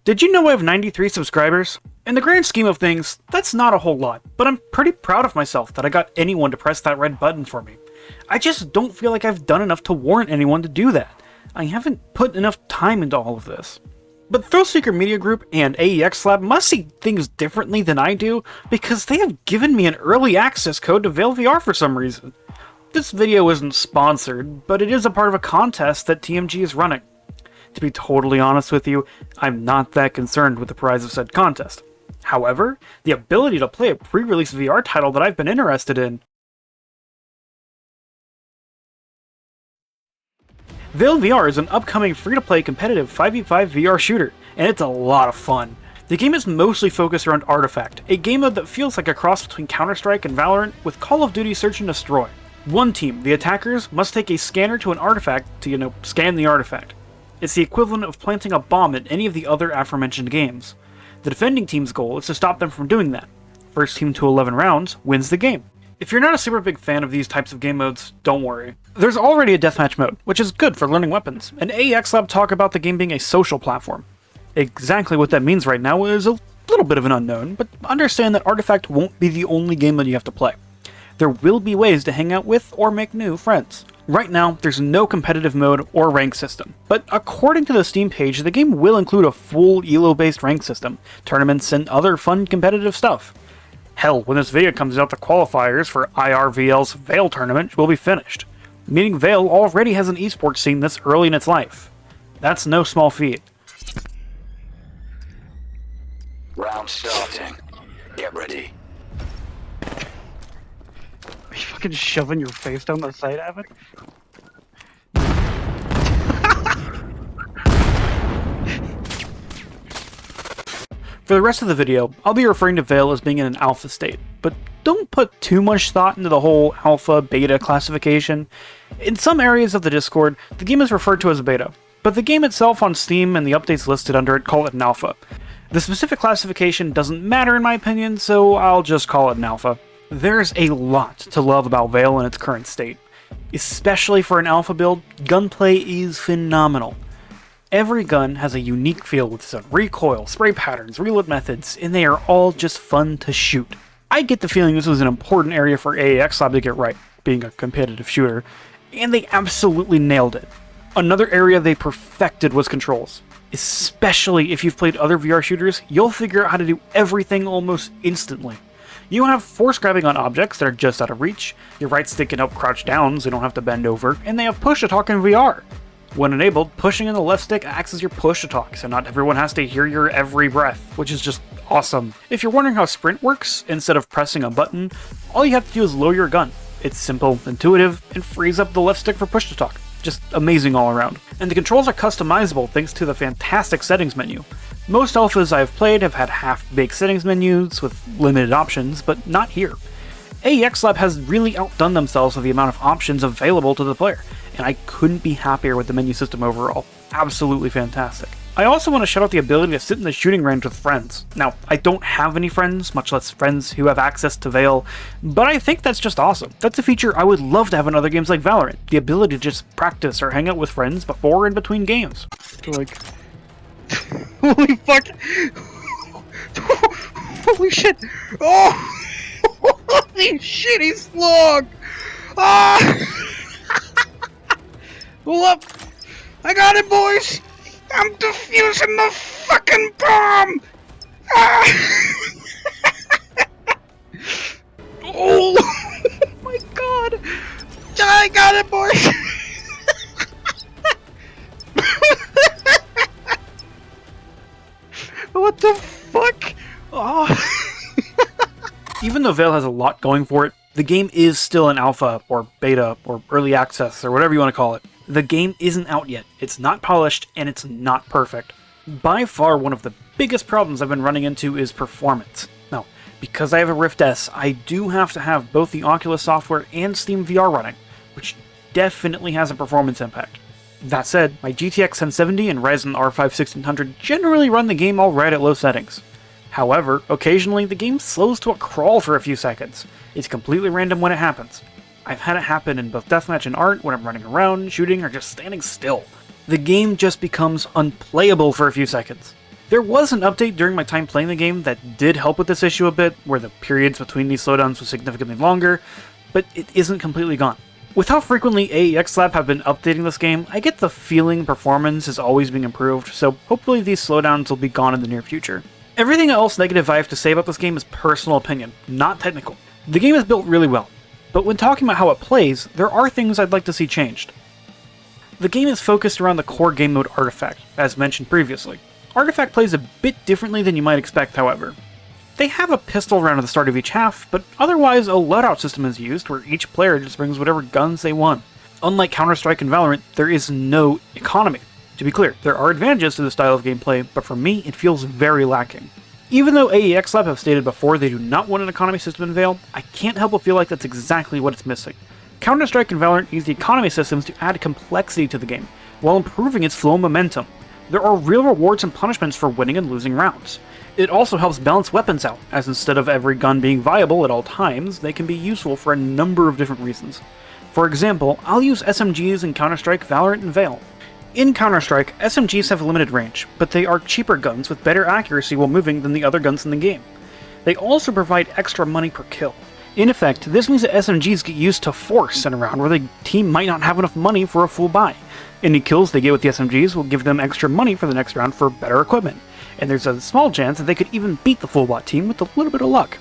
Did you know I have 93 subscribers? In the grand scheme of things, that's not a whole lot, but I'm pretty proud of myself that I got anyone to press that red button for me. I just don't feel like I've done enough to warrant anyone to do that. I haven't put enough time into all of this. But Thrillseeker Media Group and AEX Lab must see things differently than I do, because they have given me an early access code to VAIL VR for some reason. This video isn't sponsored, but it is a part of a contest that TMG is running. To be totally honest with you, I'm not that concerned with the prize of said contest. However, the ability to play a pre-release VR title that I've been interested in. VAIL VR is an upcoming free-to-play competitive 5v5 VR shooter, and it's a lot of fun. The game is mostly focused around Artifact, a game mode that feels like a cross between Counter-Strike and Valorant with Call of Duty Search and Destroy. One team, the attackers, must take a scanner to an artifact to, scan the artifact. It's the equivalent of planting a bomb in any of the other aforementioned games. The defending team's goal is to stop them from doing that. First team to 11 rounds wins the game. If you're not a super big fan of these types of game modes, don't worry. There's already a deathmatch mode, which is good for learning weapons, and AEX Lab talk about the game being a social platform. Exactly what that means right now is a little bit of an unknown, but understand that Artifact won't be the only game that you have to play. There will be ways to hang out with or make new friends. Right now, there's no competitive mode or rank system, but according to the Steam page, the game will include a full ELO-based rank system, tournaments, and other fun competitive stuff. Hell, when this video comes out, the qualifiers for IRVL's VAIL tournament will be finished, meaning VAIL already has an esports scene this early in its life. That's no small feat. Round starting. Get ready. Are you fucking shoving your face down the side of it? For the rest of the video, I'll be referring to VAIL as being in an alpha state, but don't put too much thought into the whole alpha beta classification. In some areas of the Discord, the game is referred to as a beta, but the game itself on Steam and the updates listed under it call it an alpha. The specific classification doesn't matter in my opinion, so I'll just call it an alpha. There's a lot to love about VAIL in its current state. Especially for an alpha build, gunplay is phenomenal. Every gun has a unique feel with its own recoil, spray patterns, reload methods, and they are all just fun to shoot. I get the feeling this was an important area for AEX Lab to get right, being a competitive shooter, and they absolutely nailed it. Another area they perfected was controls. Especially if you've played other VR shooters, you'll figure out how to do everything almost instantly. You have force grabbing on objects that are just out of reach, your right stick can help crouch down so you don't have to bend over, and they have push to talk in VR. When enabled, pushing in the left stick acts as your push to talk, so not everyone has to hear your every breath, which is just awesome. If you're wondering how sprint works, instead of pressing a button, all you have to do is lower your gun. It's simple, intuitive, and frees up the left stick for push to talk. Just amazing all around. And the controls are customizable thanks to the fantastic settings menu. Most alphas I've played have had half-baked settings menus with limited options, but not here. AEX Lab has really outdone themselves with the amount of options available to the player, and I couldn't be happier with the menu system overall. Absolutely fantastic. I also want to shout out the ability to sit in the shooting range with friends. Now, I don't have any friends, much less friends who have access to VAIL, but I think that's just awesome. That's a feature I would love to have in other games like Valorant, the ability to just practice or hang out with friends before and between games. Like, holy fuck! Holy shit! Oh! Holy shit, he's long! Ah! Hold up! I got it, boys! I'm defusing the fucking bomb! Ah! Oh my god! I got it, boys! What the fuck? Oh. Even though VAIL has a lot going for it, the game is still an alpha, or beta, or early access, or whatever you want to call it. The game isn't out yet, it's not polished, and it's not perfect. By far, one of the biggest problems I've been running into is performance. Now, because I have a Rift S, I do have to have both the Oculus software and Steam VR running, which definitely has a performance impact. That said, my GTX 1070 and Ryzen R5 1600 generally run the game alright at low settings. However, occasionally the game slows to a crawl for a few seconds. It's completely random when it happens. I've had it happen in both Deathmatch and Art when I'm running around, shooting, or just standing still. The game just becomes unplayable for a few seconds. There was an update during my time playing the game that did help with this issue a bit, where the periods between these slowdowns was significantly longer, but it isn't completely gone. With how frequently AEX Lab have been updating this game, I get the feeling performance is always being improved, so hopefully these slowdowns will be gone in the near future. Everything else negative I have to say about this game is personal opinion, not technical. The game is built really well, but when talking about how it plays, there are things I'd like to see changed. The game is focused around the core game mode Artifact, as mentioned previously. Artifact plays a bit differently than you might expect, however. They have a pistol round at the start of each half, but otherwise a loadout system is used where each player just brings whatever guns they want. Unlike Counter-Strike and Valorant, there is no economy. To be clear, there are advantages to this style of gameplay, but for me, it feels very lacking. Even though AEX Lab have stated before they do not want an economy system in VAIL, I can't help but feel like that's exactly what it's missing. Counter-Strike and Valorant use the economy systems to add complexity to the game, while improving its flow and momentum. There are real rewards and punishments for winning and losing rounds. It also helps balance weapons out, as instead of every gun being viable at all times, they can be useful for a number of different reasons. For example, I'll use SMGs in Counter-Strike, Valorant, and VAIL. In Counter-Strike, SMGs have limited range, but they are cheaper guns with better accuracy while moving than the other guns in the game. They also provide extra money per kill. In effect, this means that SMGs get used to force in a round where the team might not have enough money for a full buy. Any kills they get with the SMGs will give them extra money for the next round for better equipment, and there's a small chance that they could even beat the full bot team with a little bit of luck.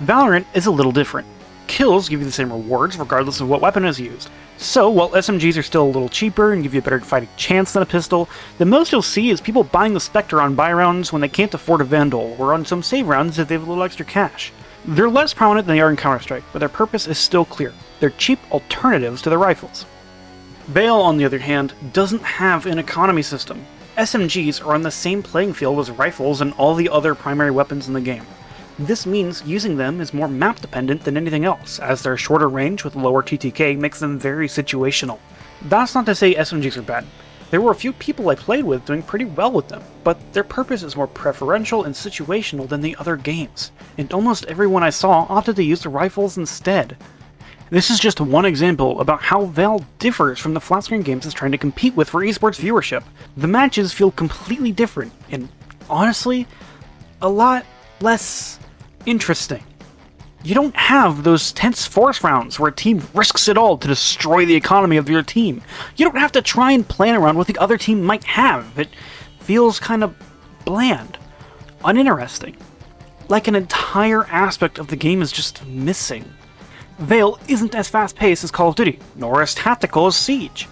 Valorant is a little different. Kills give you the same rewards regardless of what weapon is used. So, while SMGs are still a little cheaper and give you a better fighting chance than a pistol, the most you'll see is people buying the Spectre on buy rounds when they can't afford a Vandal, or on some save rounds if they have a little extra cash. They're less prominent than they are in Counter-Strike, but their purpose is still clear. They're cheap alternatives to the rifles. VAIL, on the other hand, doesn't have an economy system. SMGs are on the same playing field as rifles and all the other primary weapons in the game. This means using them is more map dependent than anything else, as their shorter range with lower TTK makes them very situational. That's not to say SMGs are bad. There were a few people I played with doing pretty well with them, but their purpose is more preferential and situational than the other games, and almost everyone I saw opted to use the rifles instead. This is just one example about how VAIL differs from the flat-screen games it's trying to compete with for esports viewership. The matches feel completely different, and honestly, a lot less interesting. You don't have those tense force rounds where a team risks it all to destroy the economy of your team. You don't have to try and plan around what the other team might have. It feels kind of bland, uninteresting. Like an entire aspect of the game is just missing. VAIL isn't as fast-paced as Call of Duty, nor as tactical as Siege.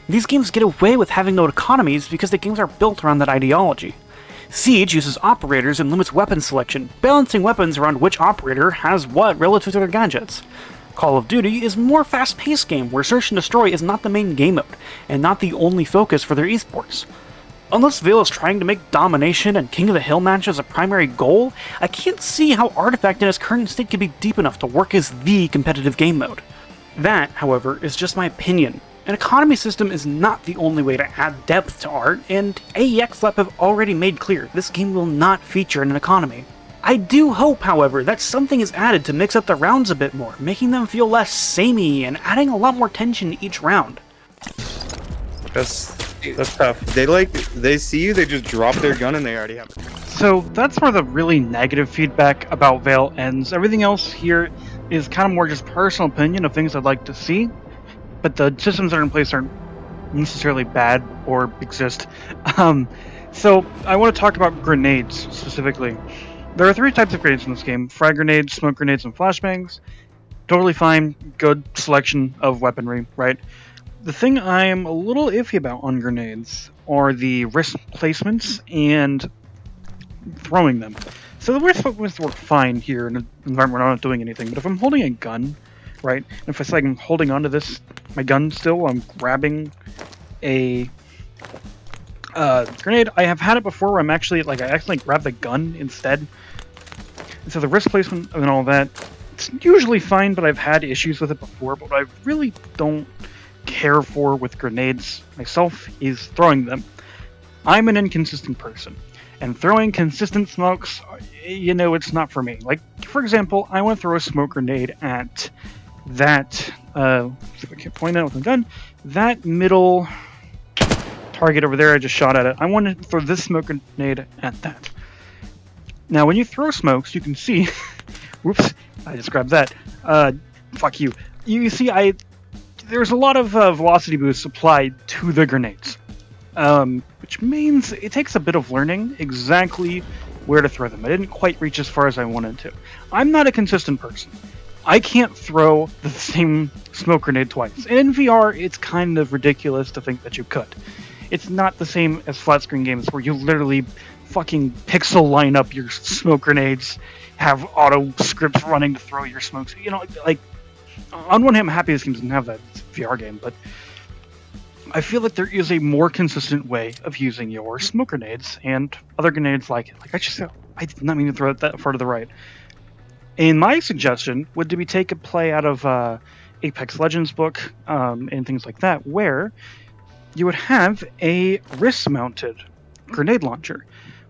These games get away with having no economies because the games are built around that ideology. Siege uses operators and limits weapon selection, balancing weapons around which operator has what relative to their gadgets. Call of Duty is a more fast-paced game where Search and Destroy is not the main game mode, and not the only focus for their esports. Unless VAIL is trying to make domination and King of the Hill matches a primary goal, I can't see how Artifact in its current state could be deep enough to work as the competitive game mode. That, however, is just my opinion. An economy system is not the only way to add depth to art, and AEX Lab have already made clear this game will not feature an economy. I do hope, however, that something is added to mix up the rounds a bit more, making them feel less samey and adding a lot more tension to each round. That's tough. They see you, they just drop their gun and they already have it. So that's where the really negative feedback about VAIL ends. Everything else here is kind of more just personal opinion of things I'd like to see, but the systems that are in place aren't necessarily bad or exist. So I want to talk about grenades specifically. There are 3 types of grenades in this game: frag grenades, smoke grenades, and flashbangs. Totally fine, good selection of weaponry, right? The thing I am a little iffy about on grenades are the wrist placements and throwing them. So the wrist placements work fine here in an environment where I'm not doing anything, but if I'm holding a gun, right, and if it's like I'm holding onto my gun still, I'm grabbing a grenade. I have had it before where I accidentally grab the gun instead. And so the wrist placement and all that, it's usually fine, but I've had issues with it before. But what I really don't care for with grenades myself is throwing them. I'm an inconsistent person, and throwing consistent smokes, it's not for me. Like, for example, I want to throw a smoke grenade at that, if I can't point out with a gun, that middle target over there I just shot at it. I want to throw this smoke grenade at that. Now, when you throw smokes, you can see... Whoops, I just grabbed that. Fuck you. You see, there's a lot of velocity boosts applied to the grenades. Which means it takes a bit of learning exactly where to throw them. I didn't quite reach as far as I wanted to. I'm not a consistent person. I can't throw the same smoke grenade twice. And in VR, it's kind of ridiculous to think that you could. It's not the same as flat screen games where you literally fucking pixel line up your smoke grenades, have auto scripts running to throw your smokes. You know, like, on one hand, I'm happy this game doesn't have that. It's a VR game, but I feel like there is a more consistent way of using your smoke grenades and other grenades like it. Like I just said, I did not mean to throw it that far to the right. And my suggestion would be take a play out of Apex Legends book and things like that, where you would have a wrist-mounted grenade launcher.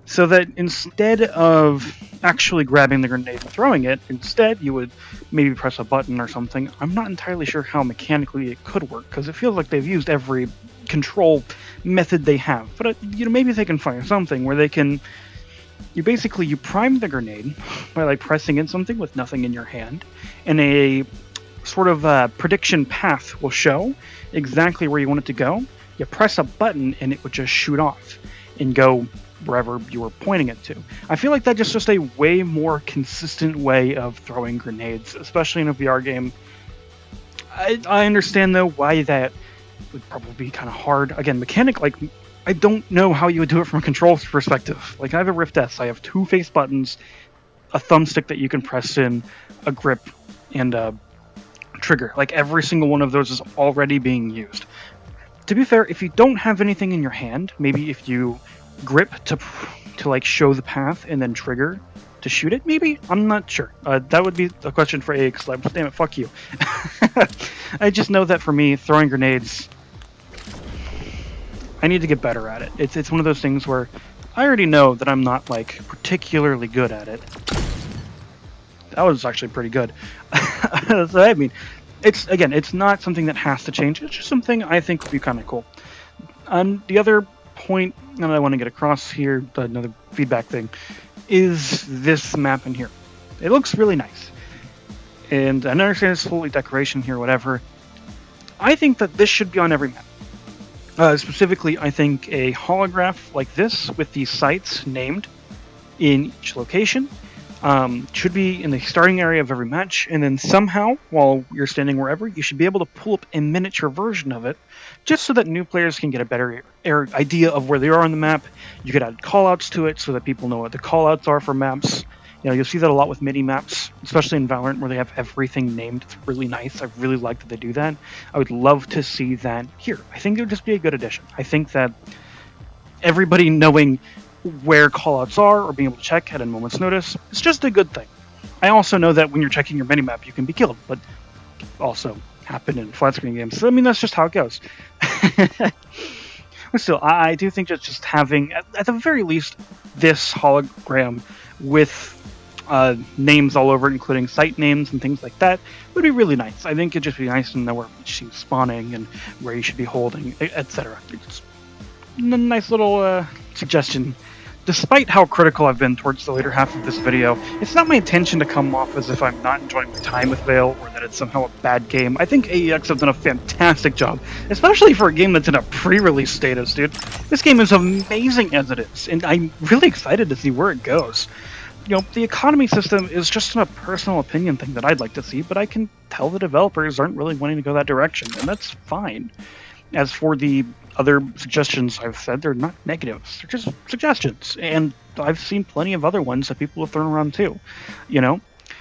So that instead of actually grabbing the grenade and throwing it, instead you would maybe press a button or something. I'm not entirely sure how mechanically it could work, because it feels like they've used every control method they have. But maybe they can find something where they can... You prime the grenade by like pressing in something with nothing in your hand, and a sort of prediction path will show exactly where you want it to go. You press a button and it would just shoot off and go wherever you were pointing it to. I feel like that's just a way more consistent way of throwing grenades, especially in a VR game. I understand though why that would probably be kind of hard. Again, I don't know how you would do it from a control perspective. Like, I have a Rift S, I have two face buttons, a thumbstick that you can press in, a grip, and a trigger. Like, every single one of those is already being used. To be fair, if you don't have anything in your hand, maybe if you grip to like show the path and then trigger to shoot it, maybe? I'm not sure. That would be a question for AX Labs. Damn it, fuck you. I just know that for me, throwing grenades... I need to get better at it. It's one of those things where I already know that I'm not, like, particularly good at it. That was actually pretty good. So, I mean, it's not something that has to change. It's just something I think would be kind of cool. And the other point that I want to get across here, another feedback thing, is this map in here. It looks really nice. And I understand it's fully decoration here, whatever. I think that this should be on every map. Specifically, I think a holograph like this with the sites named in each location should be in the starting area of every match, and then somehow, while you're standing wherever, you should be able to pull up a miniature version of it, just so that new players can get a better idea of where they are on the map. You could add callouts to it so that people know what the callouts are for maps. You know, you'll see that a lot with mini-maps, especially in Valorant, where they have everything named. It's really nice. I really like that they do that. I would love to see that here. I think it would just be a good addition. I think that everybody knowing where callouts are or being able to check at a moment's notice is just a good thing. I also know that when you're checking your mini-map, you can be killed, but also happen in flat-screen games. So, I mean, that's just how it goes. But still, I do think that just having, at the very least, this hologram with names all over it, including site names and things like that, would be really nice. I think it'd just be nice to know where she's spawning and where you should be holding, etc. It's a nice little suggestion. Despite how critical I've been towards the later half of this video, it's not my intention to come off as if I'm not enjoying my time with VAIL or that it's somehow a bad game. I think AEX have done a fantastic job, especially for a game that's in a pre-release status, dude. This game is amazing as it is, and I'm really excited to see where it goes. You know, the economy system is just a personal opinion thing that I'd like to see, but I can tell the developers aren't really wanting to go that direction, and that's fine. As for the other suggestions I've said, they're not negatives, they're just suggestions, and I've seen plenty of other ones that people have thrown around too. You know,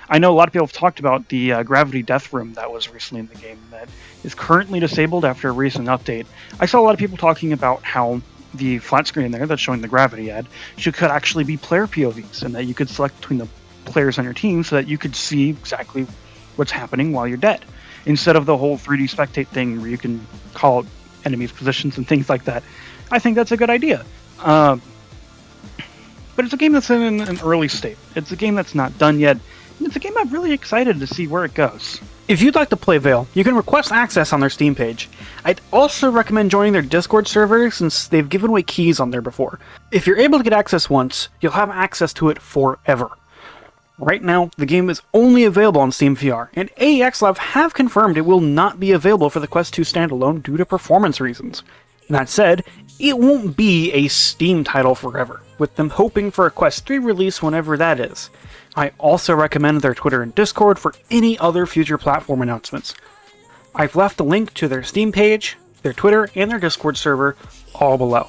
I know a lot of people have talked about the gravity death room that was recently in the game that is currently disabled after a recent update. I saw a lot of people talking about how the flat screen there that's showing the gravity ad could actually be player POVs, and that you could select between the players on your team so that you could see exactly what's happening while you're dead, instead of the whole 3D spectate thing where you can call out enemies' positions and things like that. I think that's a good idea. But it's a game that's in an early state. It's a game that's not done yet. And it's a game I'm really excited to see where it goes. If you'd like to play VAIL, you can request access on their Steam page. I'd also recommend joining their Discord server since they've given away keys on there before. If you're able to get access once, you'll have access to it forever. Right now, the game is only available on Steam VR, and AEX Lab have confirmed it will not be available for the Quest 2 standalone due to performance reasons. That said, it won't be a Steam title forever, with them hoping for a Quest 3 release whenever that is. I also recommend their Twitter and Discord for any other future platform announcements. I've left a link to their Steam page, their Twitter, and their Discord server all below.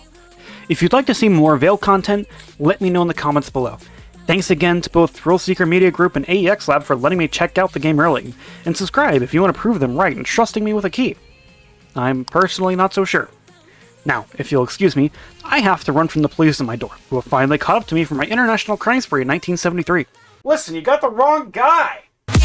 If you'd like to see more VAIL content, let me know in the comments below. Thanks again to both Thrillseeker Media Group and AEX Lab for letting me check out the game early, and subscribe if you want to prove them right and trusting me with a key. I'm personally not so sure. Now, if you'll excuse me, I have to run from the police at my door, who have finally caught up to me for my international crime spree in 1973. Listen, you got the wrong guy! About